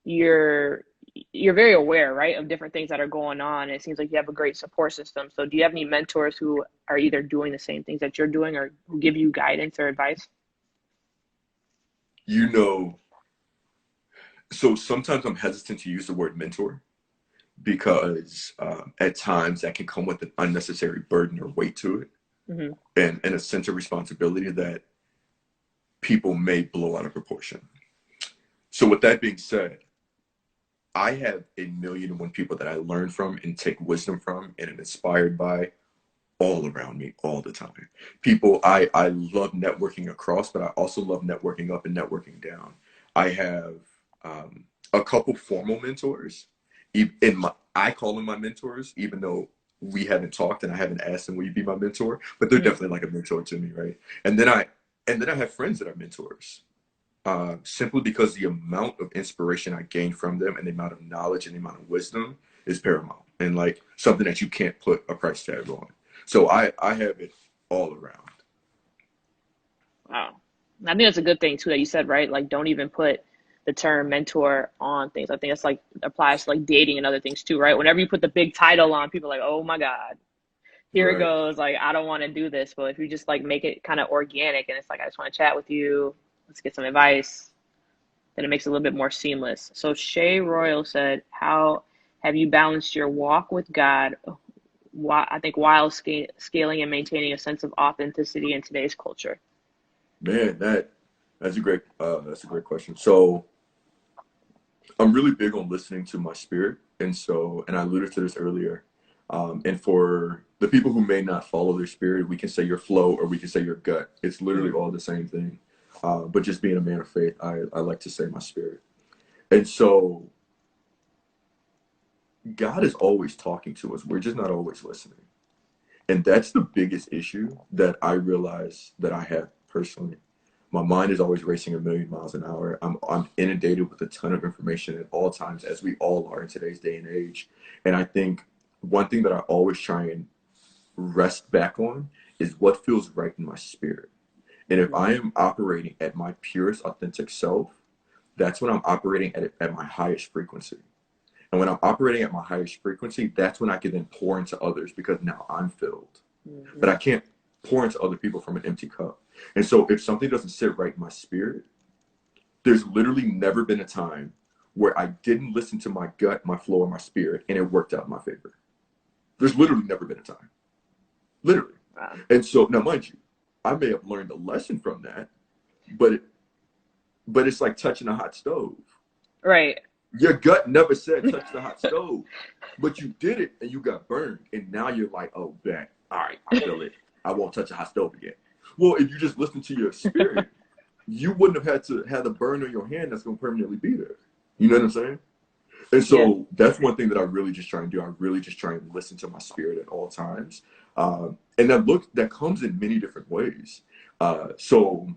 you're you're very aware, right, of different things that are going on. It seems like you have a great support system. So do you have any mentors who are either doing the same things that you're doing or who give you guidance or advice? you know, so sometimes I'm hesitant to use the word mentor because at times that can come with an unnecessary burden or weight to it, Hmm. and a sense of responsibility that people may blow out of proportion. So with that being said, I have a million and one people that I learn from and take wisdom from and am inspired by all around me all the time. People I love networking across, but I also love networking up and networking down. I have a couple formal mentors. In my, I call them my mentors, even though we haven't talked and I haven't asked them, will you be my mentor? But they're Hmm. definitely like a mentor to me, right? And then I have friends that are mentors. Simply because the amount of inspiration I gain from them and the amount of knowledge and the amount of wisdom is paramount and like something that you can't put a price tag on. So I have it all around. Wow. I think that's a good thing too that you said, right? Like, don't even put the term mentor on things. I think it's like applies to like dating and other things too, right? Whenever you put the big title on, people are like, oh my God, here it Right. goes. Like, I don't want to do this. But if you just like make it kind of organic and it's like, I just want to chat with you, let's get some advice, then it makes it a little bit more seamless. So Shay Royal said, how have you balanced your walk with God? I think while scaling and maintaining a sense of authenticity in today's culture. Man, that's a great question. So I'm really big on listening to my spirit, and I alluded to this earlier. And for the people who may not follow their spirit, we can say your flow or we can say your gut. It's literally Mm, all the same thing. But just being a man of faith, I like to say my spirit. And so God is always talking to us. We're just not always listening. And that's the biggest issue that I realize that I have personally. My mind is always racing a million miles an hour. I'm inundated with a ton of information at all times, as we all are in today's day and age. And I think one thing that I always try and rest back on is what feels right in my spirit. And if mm-hmm, I am operating at my purest, authentic self, that's when I'm operating at my highest frequency. And when I'm operating at my highest frequency, that's when I can then pour into others because now I'm filled. mm-hmm. But I can't pour into other people from an empty cup. And so if something doesn't sit right in my spirit, there's literally never been a time where I didn't listen to my gut, my flow, or my spirit, and it worked out in my favor. There's literally never been a time. Literally. Wow. And so now mind you, I may have learned a lesson from that, but it's like touching a hot stove. Right. Your gut never said touch the hot stove, but you did it and you got burned. And now you're like, oh, bet. All right, I feel it. I won't touch a hot stove again. Well, if you just listen to your spirit, you wouldn't have had to have the burn on your hand that's going to permanently be there. You know what I'm saying? And Yeah. so that's one thing that I really just try and do. I really just try and listen to my spirit at all times. And that comes in many different ways. So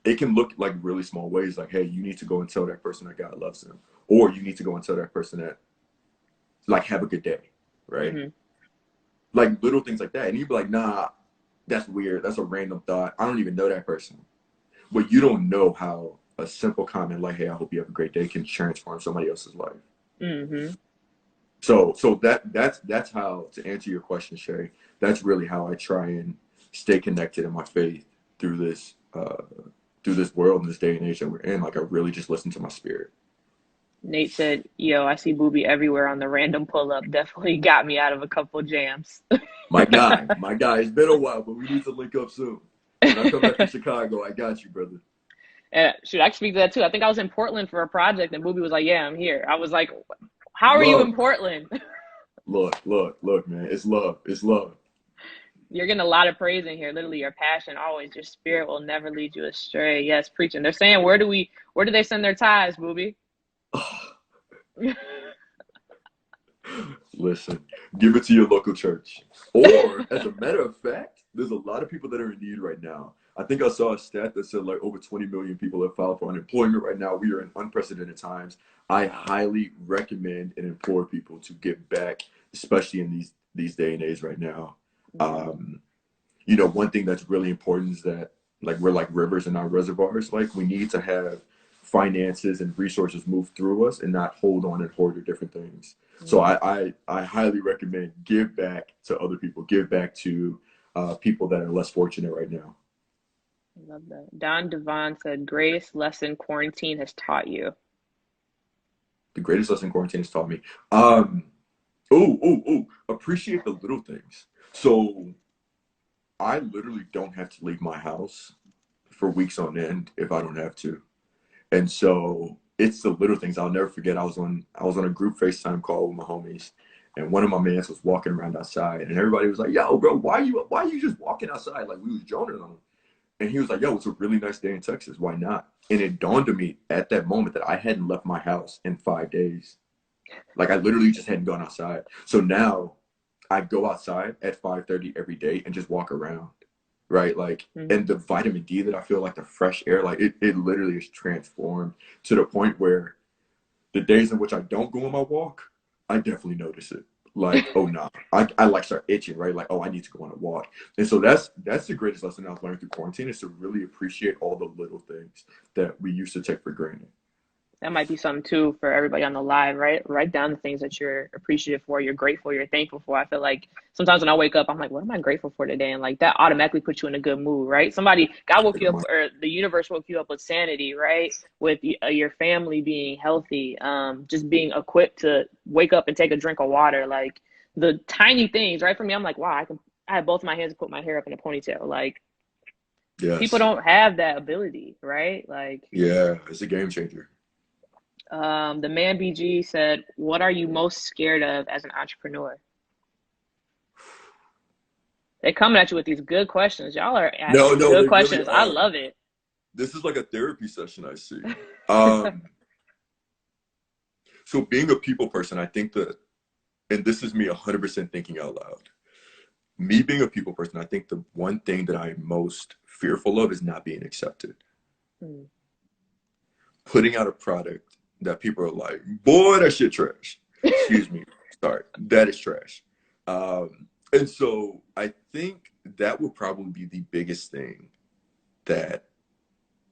it can look like really small ways, like, hey, you need to go and tell that person that God loves them, or you need to go and tell that person that, like, have a good day, right? Hmm. Like little things like that. And you'd be like, nah, that's weird. That's a random thought. I don't even know that person. But you don't know how a simple comment like, hey, I hope you have a great day can transform somebody else's life. Hmm. So that's how, to answer your question, Shay, that's really how I try and stay connected in my faith through this world in this day and age that we're in. Like I really just listen to my spirit. Nate said, yo, I see Booby everywhere on the random pull up. Definitely got me out of a couple jams. My guy, it's been a while, but we need to link up soon. When I come back from Chicago, I got you, brother. And shoot, I can speak to that too. I think I was in Portland for a project and Booby was like, yeah, I'm here. I was like, how are you in Love. Portland? Look, man. It's love. It's love. You're getting a lot of praise in here. Literally, your passion always, your spirit will never lead you astray. Yes, preaching. They're saying, where do they send their tithes, Booby? Listen, give it to your local church. Or, as a matter of fact, there's a lot of people that are in need right now. I think I saw a stat that said like over 20 million people have filed for unemployment right now. We are in unprecedented times. I highly recommend and implore people to give back, especially in these day and age right now. Mhm. Um, one thing that's really important is that like we're like rivers and not reservoirs. Like we need to have finances and resources move through us and not hold on and hoard or different things. So Mhm. I highly recommend give back to other people, give back to people that are less fortunate right now. I love that. Don Devon said, greatest lesson quarantine has taught you. The greatest lesson quarantine has taught me. Appreciate the little things. So I literally don't have to leave my house for weeks on end if I don't have to. And so it's the little things. I'll never forget. I was on a group FaceTime call with my homies, and one of my mans was walking around outside, and everybody was like, "Yo, bro, why you just walking outside?" Like we was joning on him, and he was like, "Yo, it's a really nice day in Texas. Why not?" And it dawned on me at that moment that I hadn't left my house in 5 days. Like I literally just hadn't gone outside. So now I go outside at 5:30 every day and just walk around, right? Like, Hmm. and the vitamin D that I feel, like the fresh air, like it literally is transformed to the point where the days in which I don't go on my walk, I definitely notice it. Like, oh no, I like start itching, right? Like, oh, I need to go on a walk. And so that's the greatest lesson I've learned through quarantine, is to really appreciate all the little things that we used to take for granted. That might be something too for everybody on the live, right? Write down the things that you're appreciative for, you're grateful, you're thankful for. I feel like sometimes when I wake up, I'm like, what am I grateful for today? And like that automatically puts you in a good mood, right? God woke you up, or the universe woke you up with sanity, right? With your family being healthy, just being equipped to wake up and take a drink of water, like the tiny things, right? For me, I'm like, wow, I have both my hands and put my hair up in a ponytail. Like people Yes. don't have that ability, right? Like Yeah, it's a game changer. the man BG said, "What are you most scared of as an entrepreneur?" They're coming at you with these good questions. Y'all are No, asking no, good they really questions. I are. love it. This is like a therapy session, I see. Um, so being a people person, I think that, and this is me 100% thinking out loud. Me being a people person, I think the one thing that I'm most fearful of is not being accepted. Mm. Putting out a product that people are like, boy, that shit trash. Excuse me. Sorry. That is trash. And so I think that would probably be the biggest thing that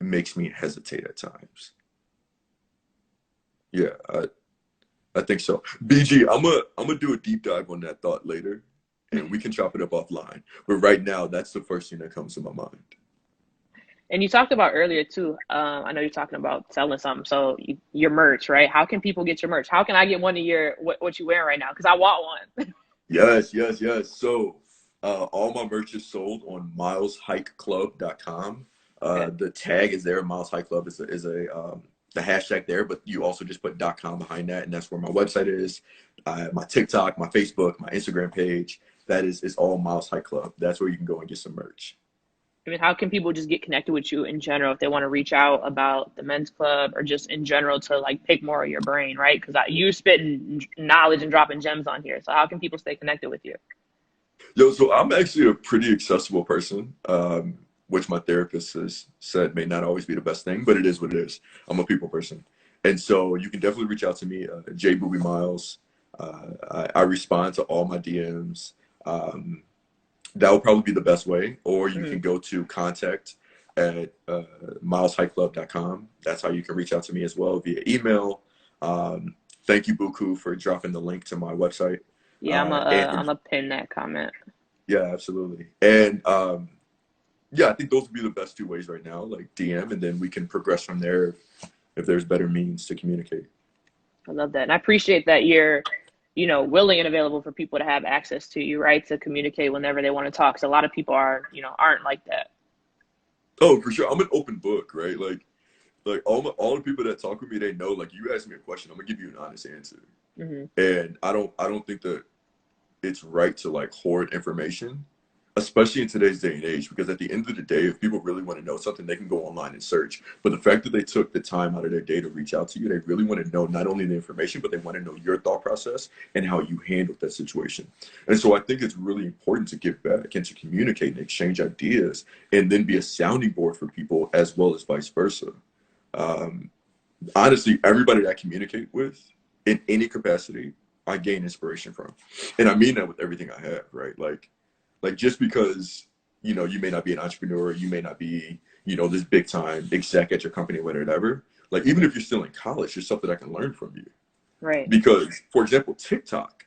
makes me hesitate at times. Yeah, I think so. BG, I'm gonna do a deep dive on that thought later, and we can chop it up offline. But right now, that's the first thing that comes to my mind. And you talked about earlier too. I know you're talking about selling something. So your merch, right? How can people get your merch? How can I get one of your what you wearing right now? Because I want one. Yes, yes, yes. So all my merch is sold on mileshikeclub.com. Okay. The tag is there. Miles Hike Club is the hashtag there, but you also just put .com behind that, and that's where my website is. My TikTok, my Facebook, my Instagram page. That is all Miles Hike Club. That's where you can go and get some merch. I mean, how can people just get connected with you in general if they want to reach out about the men's club or just in general to like pick more of your brain, right? Because you're spitting knowledge and dropping gems on here. So how can people stay connected with you? Yo, so I'm actually a pretty accessible person, which my therapist has said may not always be the best thing, but it is what it is. I'm a people person. And so you can definitely reach out to me, J Booby Miles. I respond to all my DMs. Um, that will probably be the best way. Or you Hmm. can go to contact at mileshikeclub.com. That's how you can reach out to me as well via email. Thank you, Buku, for dropping the link to my website. Yeah, And I'm a pin that comment. yeah, absolutely. And yeah, I think those would be the best two ways right now, like DM, and then we can progress from there if there's better means to communicate. I love that. And I appreciate that you're, willing and available for people to have access to you, right? To communicate whenever they want to talk. So a lot of people aren't like that. Oh, for sure. I'm an open book, right? Like all the people that talk with me, they know like you ask me a question, I'm gonna give you an honest answer. Hmm. And I don't think that it's right to like hoard information, especially in today's day and age, because at the end of the day, if people really want to know something, they can go online and search. But the fact that they took the time out of their day to reach out to you, they really want to know not only the information, but they want to know your thought process and how you handled that situation. And so I think it's really important to give back and to communicate and exchange ideas and then be a sounding board for people as well as vice versa. Um, Honestly, everybody that I communicate with in any capacity, I gain inspiration from. And I mean that with everything I have, right? Like just because, you may not be an entrepreneur, you may not be, this big time exec at your company, whatever. Like even if you're still in college, there's something I can learn from you. Right. Because, for example, TikTok,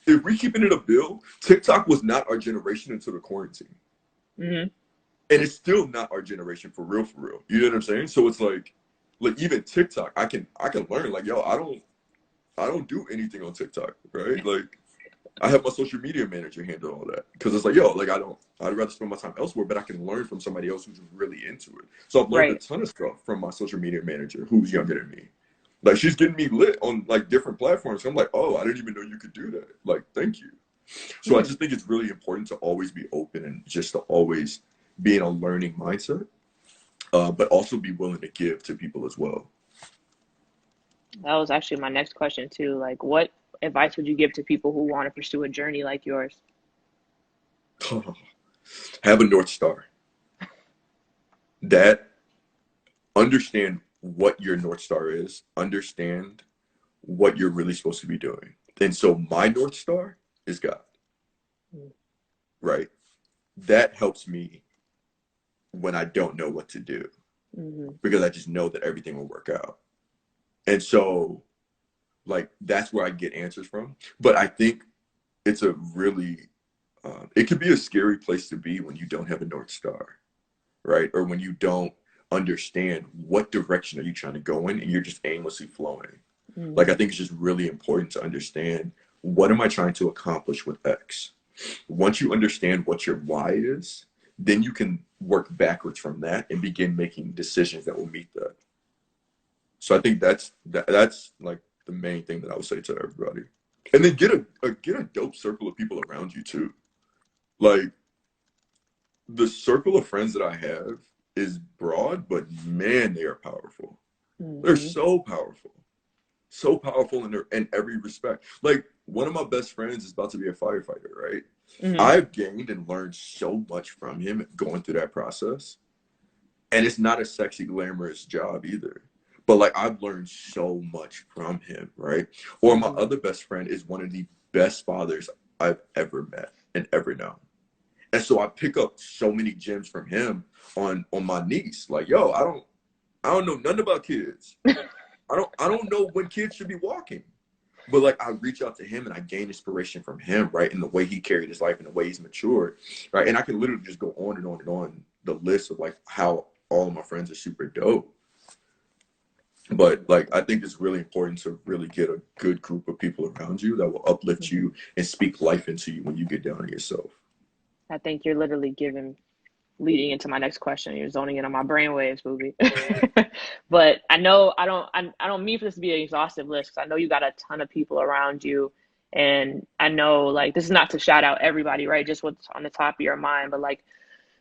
if we keeping it a bill, TikTok was not our generation until the quarantine. Hmm. And it's still not our generation for real, for real. You know what I'm saying? So it's like even TikTok, I can learn. Like, yo, I don't do anything on TikTok, right? Like, I have my social media manager handle all that because it's like, yo, like I'd rather spend my time elsewhere, but I can learn from somebody else who's really into it. So I've learned a Right. ton of stuff from my social media manager who's younger than me. Like, she's getting me lit on like different platforms. I'm like, oh, I didn't even know you could do that. Like, thank you. So I Hmm. just think it's really important to always be open and just to always be in a learning mindset, but also be willing to give to people as well. That was actually my next question too. Like, what advice would you give to people who want to pursue a journey like yours? Have a North Star. That understand what your North Star is, understand what you're really supposed to be doing. And so my North Star is God, right? That helps me when I don't know what to do Mm-hmm. because I just know that everything will work out. And so, like, that's where I get answers from. But I think it's a really, it could be a scary place to be when you don't have a North Star, right? Or when you don't understand what direction are you trying to go in and you're just aimlessly flowing. Like, I Mm-hmm. think it's just really important to understand, what am I trying to accomplish with X? Once you understand what your why is, then you can work backwards from that and begin making decisions that will meet that. So I think that's like the main thing that I would say to everybody. And then get a dope circle of people around you too. Like, the circle of friends that I have is broad, but man, they are powerful. They're Mm-hmm. so powerful. So powerful in every respect. Like, one of my best friends is about to be a firefighter, right? Mm-hmm. I've gained and learned so much from him going through that process. And it's not a sexy, glamorous job either. But like, I've learned so much from him, right? Or my Mm-hmm. other best friend is one of the best fathers I've ever met and ever known. And so I pick up so many gems from him on my niece. Like, yo, I don't know nothing about kids. I don't know when kids should be walking. But like, I reach out to him and I gain inspiration from him, right? In the way he carried his life and the way he's matured, right? And I can literally just go on and on and on the list of like how all of my friends are super dope. But like, I think it's really important to really get a good group of people around you that will uplift Mm-hmm. you and speak life into you when you get down on yourself. I think you're literally giving leading into my next question. You're zoning in on my brainwaves, Booby. But I know I don't mean for this to be an exhaustive list because I know you got a ton of people around you, and I know like this is not to shout out everybody, right? Just what's on the top of your mind, but like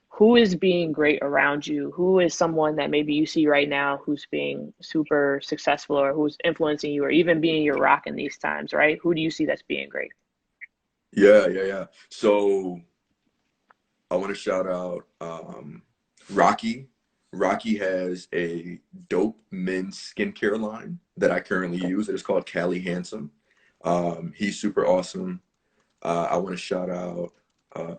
who is being great around you? Who is someone that maybe you see right now who's being super successful or who's influencing you or even being your rock in these times, right? Who do you see that's being great? Yeah. So I want to shout out Rocky. Rocky has a dope men's skincare line that I currently use. It is called Cali Handsome. He's super awesome. I want to shout out uh,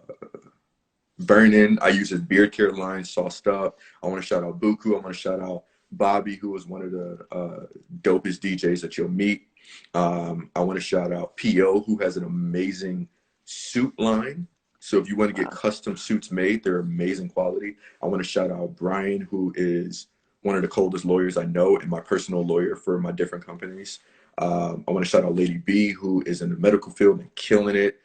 Vernon. I use his beard care line, Sauced Up. I want to shout out Buku. I want to shout out Bobby, who is one of the dopest DJs that you'll meet. I want to shout out PO, who has an amazing suit line. So if you want to get Wow. custom suits made, they're amazing quality. I want to shout out Brian, who is one of the coldest lawyers I know and my personal lawyer for my different companies. I want to shout out Lady B, who is in the medical field and killing it.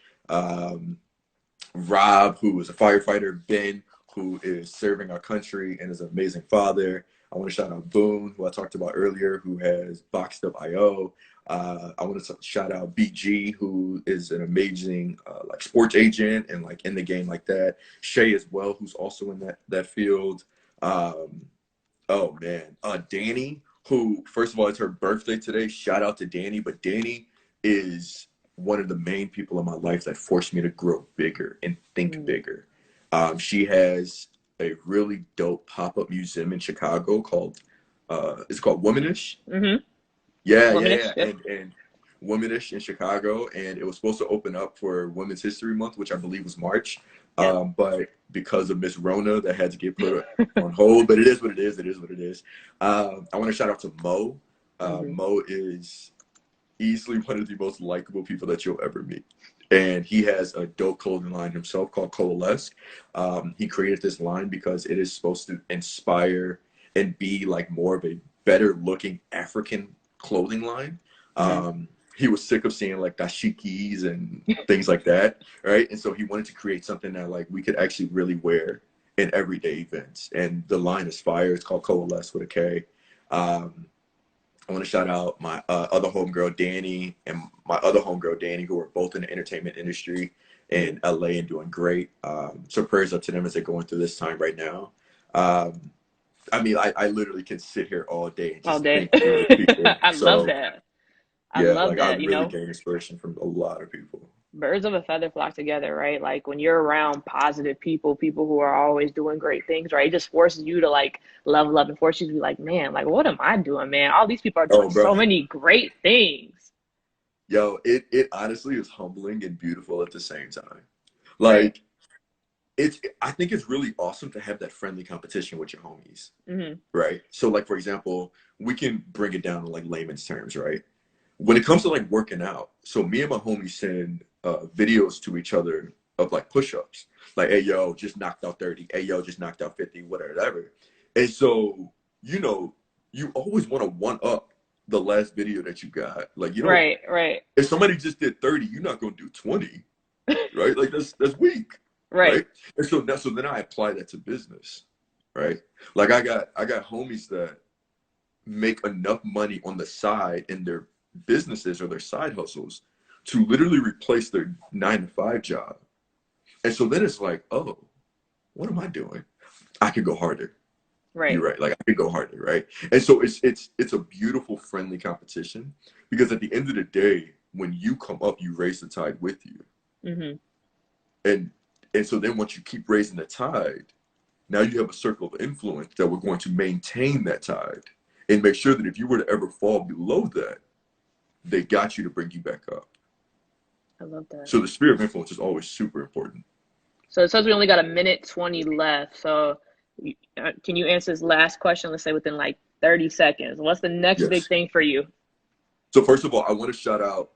Rob, who is a firefighter, Ben, who is serving our country and is an amazing father. I want to shout out Boone, who I talked about earlier, who has Boxed Up IO. I want to shout out BG, who is an amazing like sports agent and like in the game like that. Shay as well, who's also in that field. Um, oh man, Danny, who first of all it's her birthday today. Shout out to Danny, but Danny is one of the main people in my life that forced me to grow bigger and think Mm. bigger. She has a really dope pop-up museum in Chicago called it's called Womanish. Mm-hmm. Yeah. Womanish. Yep. And Womanish in Chicago, and it was supposed to open up for Women's History Month, which I believe was March. Yep. But because of Miss Rona, that had to get put on hold. But it is what it is. It is what it is. I want to shout out to Mo. Mm-hmm. Mo is easily one of the most likable people that you'll ever meet. And he has a dope clothing line himself called Coalesce. He created this line because it is supposed to inspire and be like more of a better looking African clothing line. Mm-hmm. He was sick of seeing like dashikis and things like that, right? And so he wanted to create something that like we could actually really wear in everyday events. And the line is fire. It's called Coalesce with a K. I want to shout out my other homegirl, Danny, and my other homegirl, Danny, who are both in the entertainment industry in LA and doing great. So prayers up to them as they're going through this time right now. I mean, I literally can sit here all day and All just day. think through the people. I love So that. I yeah, love like I that. You really know, gain inspiration from a lot of people. birds of a feather flock together, right? Like when you're around positive people, people who are always doing great things, right? It just forces you to like level up and forces you to be like, man, like what am I doing, man? All these people are doing Oh, bro. so many great things. Yo, it honestly is humbling and beautiful at the same time. Right. Like I think it's really awesome to have that friendly competition with your homies, Hmm. right? So like for example, we can bring it down to like layman's terms, right? When it comes to like working out, so me and my homies send videos to each other of like push-ups, like hey yo, just knocked out 30, hey yo, just knocked out 50, whatever. And so you know, you always want to one up the last video that you got. Like you know, Right, right, if somebody just did 30, you're not gonna do 20, right? Like that's weak, right. right? And so then I apply that to business, right? Like I got homies that make enough money on the side in their businesses or their side hustles to literally replace their 9 to 5 job. And so then it's like, oh, what am I doing? I could go harder. You're Right. right. Like I could go harder, right? And so it's a beautiful, friendly competition because at the end of the day, when you come up, you raise the tide with you. Hmm. And so then once you keep raising the tide, now you have a circle of influence that we're going to maintain that tide and make sure that if you were to ever fall below that, they got you to bring you back up. I love that. So the sphere of influence is always super important. So it says we only got a minute 20 left. So can you answer this last question? Let's say within like 30 seconds. What's the next big Yes. thing for you? So first of all, I want to shout out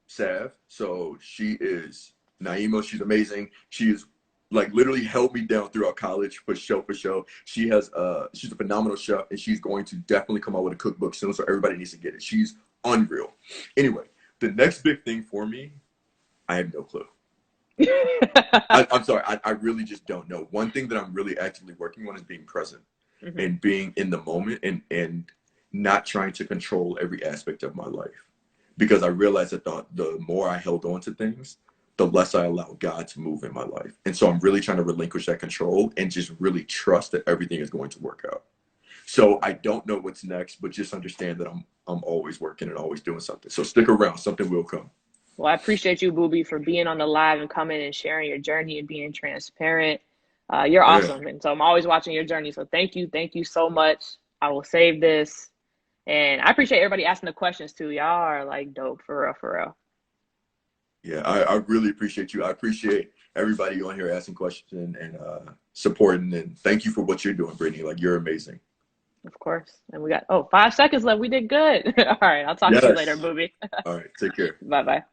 Sav. So she is Naima. She's amazing. She is like literally held me down throughout college for show for show. She's a phenomenal chef and she's going to definitely come out with a cookbook soon. So everybody needs to get it. She's unreal. Anyway, the next big thing for me, I have no clue. I'm sorry, I really just don't know. One thing that I'm really actively working on is being present Hmm. and being in the moment and not trying to control every aspect of my life. Because I realized that the more I held on to things, the less I allowed God to move in my life. And so I'm really trying to relinquish that control and just really trust that everything is going to work out. So I don't know what's next, but just understand that I'm always working and always doing something. So stick around, something will come. Well, I appreciate you, Booby, for being on the live and coming and sharing your journey and being transparent. You're Yeah. awesome. And so I'm always watching your journey. So thank you. Thank you so much. I will save this. And I appreciate everybody asking the questions too. Y'all are like dope for real, for real. Yeah, I really appreciate you. I appreciate everybody on here asking questions and supporting. And thank you for what you're doing, Brittany. Like, you're amazing. Of course. And we got, 5 seconds left. We did good. All right. I'll talk to you later, Yes. Booby. All right. Take care. Bye bye.